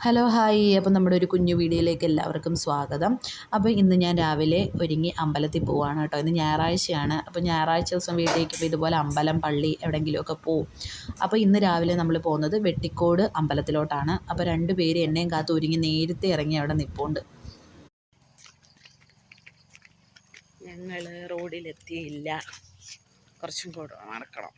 Hello hi. അപ്പം നമ്മുടെ ഒരു കുഞ്ഞു വീഡിയോയിലേക്ക് എല്ലാവർക്കും സ്വാഗതം. അപ്പോൾ ഇന്ന് ഞാൻ രാവിലെ ഒരുങ്ങി അമ്പലത്തിൽ പോവുകയാണ് കേട്ടോ. ഇന്ന് ഞായറാഴ്ചയാണ്. അപ്പോൾ ഞായറാഴ്ച ദിവസം വീട്ടിലേക്കിപ്പോൾ ഇതുപോലെ അമ്പലം, പള്ളി എവിടെയെങ്കിലുമൊക്കെ പോവും. അപ്പോൾ ഇന്ന് രാവിലെ നമ്മൾ പോകുന്നത് വെട്ടിക്കോട് അമ്പലത്തിലോട്ടാണ്. അപ്പോൾ രണ്ട് പേര് എന്നെയും കാത്ത് ഒരുങ്ങി നേരത്തെ ഇറങ്ങി അവിടെ നിൽപ്പുണ്ട്. ഞങ്ങൾ റോഡിലെത്തിയില്ല, കുറച്ചും കൂടെ നടക്കണം.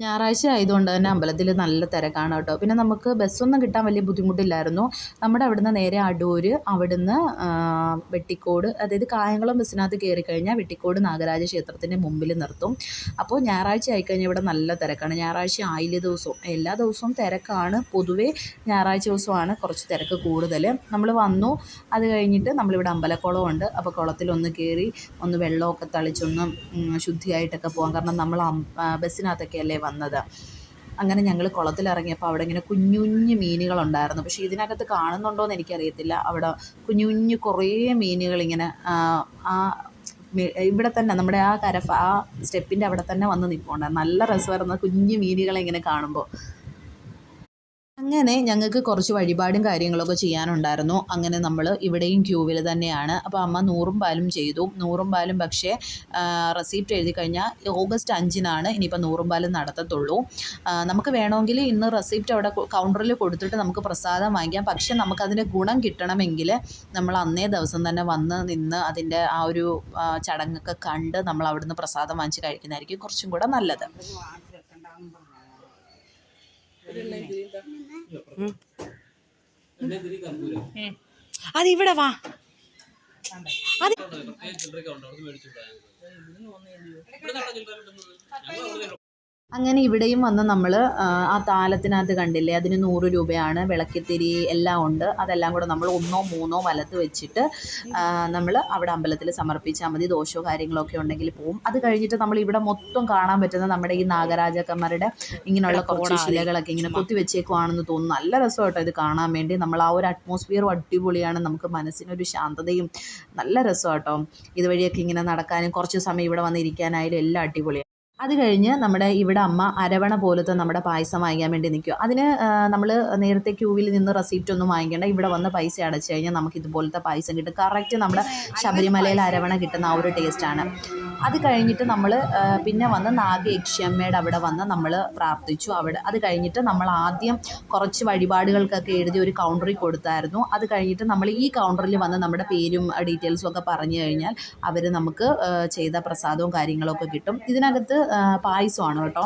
ഞായറാഴ്ച ആയതുകൊണ്ട് തന്നെ അമ്പലത്തിൽ നല്ല തിരക്കാണ് കേട്ടോ. പിന്നെ നമുക്ക് ബസ്സൊന്നും കിട്ടാൻ വലിയ ബുദ്ധിമുട്ടില്ലായിരുന്നു. നമ്മുടെ അവിടുന്ന് നേരെ അടൂർ, അവിടുന്ന് വെട്ടിക്കോട്, അതായത് കായംകുളം ബസ്സിനകത്ത് കയറി കഴിഞ്ഞാൽ വെട്ടിക്കോട് നാഗരാജ ക്ഷേത്രത്തിൻ്റെ മുമ്പിൽ നിർത്തും. അപ്പോൾ ഞായറാഴ്ച ആയിക്കഴിഞ്ഞാൽ ഇവിടെ നല്ല തിരക്കാണ്. ഞായറാഴ്ച ആയില്യ ദിവസവും എല്ലാ ദിവസവും തിരക്കാണ്. പൊതുവേ ഞായറാഴ്ച ദിവസമാണ് കുറച്ച് തിരക്ക് കൂടുതൽ. നമ്മൾ വന്നു, അത് കഴിഞ്ഞിട്ട് നമ്മളിവിടെ അമ്പലക്കുളമുണ്ട്. അപ്പോൾ കുളത്തിലൊന്ന് കയറി ഒന്ന് വെള്ളമൊക്കെ തളിച്ചൊന്ന് ശുദ്ധിയായിട്ടൊക്കെ പോകാം. കാരണം നമ്മൾ ബസ്സിനകത്തൊക്കെ അല്ലേ വന്നത്. അങ്ങനെ ഞങ്ങൾ കുളത്തിലിറങ്ങിയപ്പോൾ അവിടെ ഇങ്ങനെ കുഞ്ഞു കുഞ്ഞു മീനുകളുണ്ടായിരുന്നു. പക്ഷേ ഇതിനകത്ത് കാണുന്നുണ്ടോ എന്ന് എനിക്കറിയത്തില്ല. അവിടെ കുഞ്ഞു കുഞ്ഞു കുറേ മീനുകളിങ്ങനെ ഇവിടെ തന്നെ നമ്മുടെ ആ സ്റ്റെപ്പിൻ്റെ അവിടെ തന്നെ വന്ന് നിൽപ്പുണ്ടായിരുന്നു. നല്ല രസമായിരുന്നു കുഞ്ഞു മീനുകളെ ഇങ്ങനെ കാണുമ്പോൾ. അങ്ങനെ ഞങ്ങൾക്ക് കുറച്ച് വഴിപാടും കാര്യങ്ങളൊക്കെ ചെയ്യാനുണ്ടായിരുന്നു. അങ്ങനെ നമ്മൾ ഇവിടെയും ക്യൂവിൽ തന്നെയാണ്. അപ്പോൾ അമ്മ 100 പാലും ചെയ്തു. 100 പാലും പക്ഷേ റെസിപ്റ്റ് എഴുതി കഴിഞ്ഞാൽ ഓഗസ്റ്റ് 5-നാണ് ഇനിയിപ്പോൾ 100 പാലും നടത്തത്തുള്ളൂ. നമുക്ക് വേണമെങ്കിൽ ഇന്ന് റെസിപ്റ്റ് അവിടെ കൗണ്ടറിൽ കൊടുത്തിട്ട് നമുക്ക് പ്രസാദം വാങ്ങിക്കാം. പക്ഷേ നമുക്കതിൻ്റെ ഗുണം കിട്ടണമെങ്കിൽ നമ്മൾ അന്നേ ദിവസം തന്നെ വന്ന് നിന്ന് അതിൻ്റെ ആ ഒരു ചടങ്ങൊക്കെ കണ്ട് നമ്മൾ അവിടുന്ന് പ്രസാദം വാങ്ങിച്ച് കഴിക്കുന്നതായിരിക്കും കുറച്ചും കൂടെ നല്ലത്. അതിവിടെ വാ. അങ്ങനെ ഇവിടെയും വന്ന് നമ്മൾ ആ താലത്തിനകത്ത് കണ്ടില്ലേ, അതിന് 100 രൂപയാണ്. വിളക്കിത്തിരി എല്ലാം ഉണ്ട്. അതെല്ലാം കൂടെ നമ്മൾ 1 3 വലത്ത് വെച്ചിട്ട് നമ്മൾ അവിടെ അമ്പലത്തിൽ സമർപ്പിച്ചാൽ മതി. ദോഷമോ കാര്യങ്ങളൊക്കെ ഉണ്ടെങ്കിൽ പോവും. അത് കഴിഞ്ഞിട്ട് നമ്മൾ ഇവിടെ മൊത്തം കാണാൻ പറ്റുന്ന നമ്മുടെ ഈ നാഗരാജാക്കന്മാരുടെ ഇങ്ങനെയുള്ള കുറച്ച് ശിലകളൊക്കെ ഇങ്ങനെ കൊത്തി വെച്ചേക്കുവാണെന്ന് തോന്നുന്നു. നല്ല രസമായിട്ടോ ഇത് കാണാൻ വേണ്ടി. നമ്മൾ ആ ഒരു അറ്റ്മോസ്ഫിയറും അടിപൊളിയാണ്. നമുക്ക് മനസ്സിനൊരു ശാന്തതയും നല്ല രസമാട്ടോ. ഇതുവഴിയൊക്കെ ഇങ്ങനെ നടക്കാനും കുറച്ച് സമയം ഇവിടെ വന്നിരിക്കാനായാലും എല്ലാം അടിപൊളിയാണ്. അത് കഴിഞ്ഞ് നമ്മുടെ ഇവിടെ അമ്മ അരവണ പോലത്തെ നമ്മുടെ പായസം വാങ്ങിക്കാൻ വേണ്ടി നിൽക്കുക. അതിന് നമ്മൾ നേരത്തെ ക്യൂവിൽ നിന്ന് റെസിപ്റ്റ് ഒന്നും വാങ്ങിക്കേണ്ട. ഇവിടെ വന്ന് പൈസ അടച്ചു കഴിഞ്ഞാൽ നമുക്ക് ഇതുപോലത്തെ പായസം കിട്ടും. കറക്റ്റ് നമ്മുടെ ശബരിമലയിൽ അരവണ കിട്ടുന്ന ആ ഒരു ടേസ്റ്റാണ്. അത് കഴിഞ്ഞിട്ട് നമ്മൾ പിന്നെ വന്ന് നാഗയക്ഷിയമ്മയുടെ അവിടെ വന്ന് നമ്മൾ പ്രാർത്ഥിച്ചു. അത് കഴിഞ്ഞിട്ട് നമ്മൾ ആദ്യം കുറച്ച് വഴിപാടുകൾക്കൊക്കെ എഴുതി ഒരു കൗണ്ടറിൽ കൊടുത്തായിരുന്നു. അത് കഴിഞ്ഞിട്ട് നമ്മൾ ഈ കൗണ്ടറിൽ വന്ന് നമ്മുടെ പേരും ഡീറ്റെയിൽസും ഒക്കെ പറഞ്ഞു കഴിഞ്ഞാൽ അവർ നമുക്ക് ചെയ്ത പ്രസാദവും കാര്യങ്ങളൊക്കെ കിട്ടും. ഇതിനകത്ത് പായസമാണ് കേട്ടോ.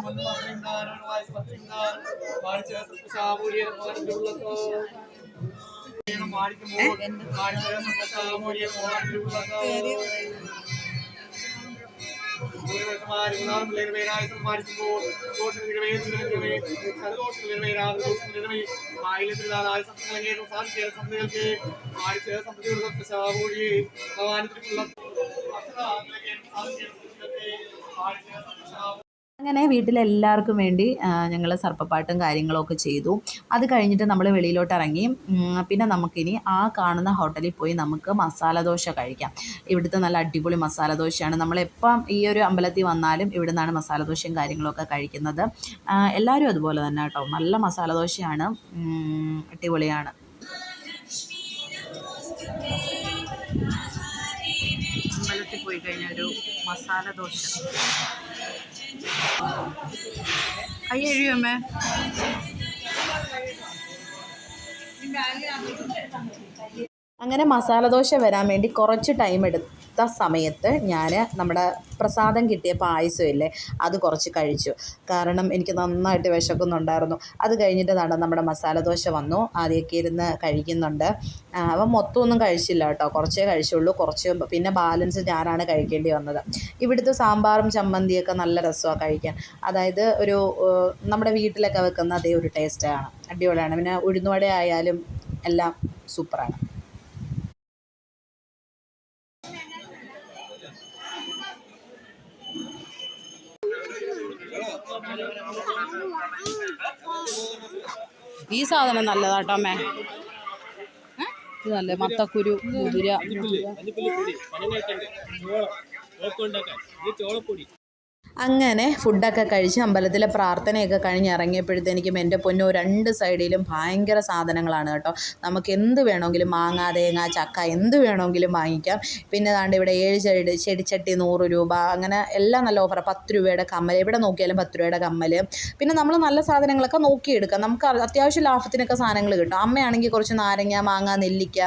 അങ്ങനെ വീട്ടിലെല്ലാവർക്കും വേണ്ടി ഞങ്ങൾ സർപ്പപ്പാട്ടും കാര്യങ്ങളൊക്കെ ചെയ്തു. അത് കഴിഞ്ഞിട്ട് നമ്മൾ വെളിയിലോട്ട് ഇറങ്ങി. പിന്നെ നമുക്കിനി ആ കാണുന്ന ഹോട്ടലിൽ പോയി നമുക്ക് മസാല ദോശ കഴിക്കാം. ഇവിടുത്തെ നല്ല അടിപൊളി മസാല ദോശയാണ്. നമ്മളെപ്പം ഈ ഒരു അമ്പലത്തിൽ വന്നാലും ഇവിടെ നിന്നാണ് മസാല ദോശയും കാര്യങ്ങളൊക്കെ കഴിക്കുന്നത്. എല്ലാവരും അതുപോലെ തന്നെ കേട്ടോ. നല്ല മസാല ദോശയാണ്, അടിപൊളിയാണ്. അമ്പലത്തിൽ പോയി കഴിഞ്ഞാൽ ഒരു മസാല ദോശ. കൈ എഴുതിയമ്മേ. അങ്ങനെ മസാലദോശ വരാൻ വേണ്ടി കുറച്ച് ടൈം എടുത്ത സമയത്ത് ഞാൻ നമ്മുടെ പ്രസാദം കിട്ടിയ പായസമില്ലേ അത് കുറച്ച് കഴിച്ചു. കാരണം എനിക്ക് നന്നായിട്ട് വിശക്കുന്നുണ്ടായിരുന്നു. അത് കഴിഞ്ഞിട്ട് നമ്മുടെ മസാലദോശ വന്നു. ആദ്യമൊക്കെ ഇരുന്ന് കഴിക്കുന്നുണ്ട്. അവൻ മൊത്തമൊന്നും കഴിച്ചില്ല കേട്ടോ, കുറച്ചേ കഴിച്ചുള്ളൂ. കുറച്ച് പിന്നെ ബാലൻസ് ഞാനാണ് കഴിക്കേണ്ടി വന്നത്. ഇവിടുത്തെ സാമ്പാറും ചമ്മന്തിയൊക്കെ നല്ല രസമാണ് കഴിക്കാൻ. അതായത് ഒരു നമ്മുടെ വീട്ടിലൊക്കെ വെക്കുന്ന അതേ ഒരു ടേസ്റ്റാണ്, അടിപൊളിയാണ്. പിന്നെ ഉഴുന്നുവട ആയാലും എല്ലാം സൂപ്പറാണ്. ഈ സാധനം നല്ലതാട്ടോ അമ്മേ. ഇത് നല്ല മത്തക്കുരു, മുതിര. അങ്ങനെ ഫുഡൊക്കെ കഴിച്ച് അമ്പലത്തിലെ പ്രാർത്ഥനയൊക്കെ കഴിഞ്ഞ് ഇറങ്ങിയപ്പോഴത്തേക്കും എൻ്റെ പൊന്നോ 2 സൈഡിലും ഭയങ്കര സാധനങ്ങളാണ് കേട്ടോ. നമുക്ക് എന്ത് വേണമെങ്കിലും മാങ്ങ, തേങ്ങ, ചക്ക എന്ത് വേണമെങ്കിലും വാങ്ങിക്കാം. പിന്നെ ദാണ്ട് ഇവിടെ 7 ചെടിച്ചട്ടി 100 രൂപ, അങ്ങനെ എല്ലാം നല്ല ഓഫറാണ്. 10 രൂപയുടെ കമ്മൽ, എവിടെ നോക്കിയാലും 10 രൂപയുടെ കമ്മൽ. പിന്നെ നമ്മൾ നല്ല സാധനങ്ങളൊക്കെ നോക്കിയെടുക്കാം. നമുക്ക് അത്യാവശ്യം ലാഭത്തിനൊക്കെ സാധനങ്ങൾ കിട്ടും. അമ്മയാണെങ്കിൽ കുറച്ച് നാരങ്ങ, മാങ്ങ, നെല്ലിക്ക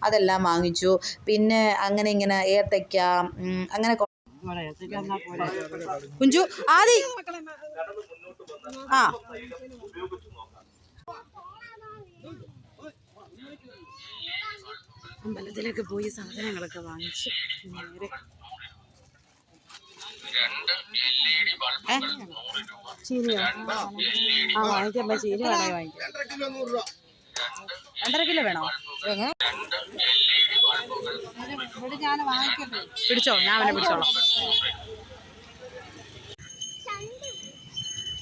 അതെല്ലാം വാങ്ങിച്ചു. പിന്നെ അങ്ങനെ ഇങ്ങനെ ഏത്തയ്ക്ക അങ്ങനെ കുഞ്ചു ആദി ആ അമ്പലത്തിലേക്ക് പോയി സാധനങ്ങളൊക്കെ വാങ്ങിച്ചു. നേരെ ചീനിയോ വാങ്ങിക്കാൻ ചീനി വേണേ വാങ്ങിക്കാം. 2.5 കിലോ വേണോ? പിടിച്ചോ, ഞാൻ അവനെ പിടിച്ചോളാം.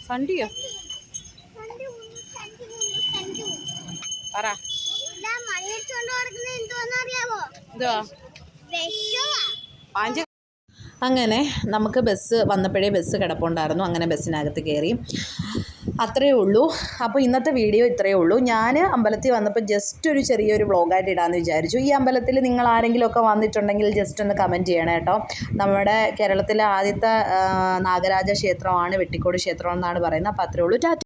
സണ്ടിയോ പറ. അങ്ങനെ നമുക്ക് ബസ് വന്നപ്പോഴേ ബസ് കിടപ്പുണ്ടായിരുന്നു. അങ്ങനെ ബസ്സിനകത്ത് കയറി. അത്രയേ ഉള്ളൂ. അപ്പോൾ ഇന്നത്തെ വീഡിയോ ഇത്രയേ ഉള്ളൂ. ഞാൻ അമ്പലത്തിൽ വന്നപ്പോൾ ജസ്റ്റ് ഒരു ചെറിയൊരു വ്ളോഗായിട്ട് ഇടാമെന്ന് വിചാരിച്ചു. ഈ അമ്പലത്തിൽ നിങ്ങൾ ആരെങ്കിലുമൊക്കെ വന്നിട്ടുണ്ടെങ്കിൽ ജസ്റ്റ് ഒന്ന് കമൻറ്റ് ചെയ്യണം കേട്ടോ. നമ്മുടെ കേരളത്തിലെ ആദ്യത്തെ നാഗരാജ ക്ഷേത്രമാണ് വെട്ടിക്കോട് ക്ഷേത്രം എന്നാണ് പറയുന്നത്. അപ്പോൾ അത്രയേ ഉള്ളൂ.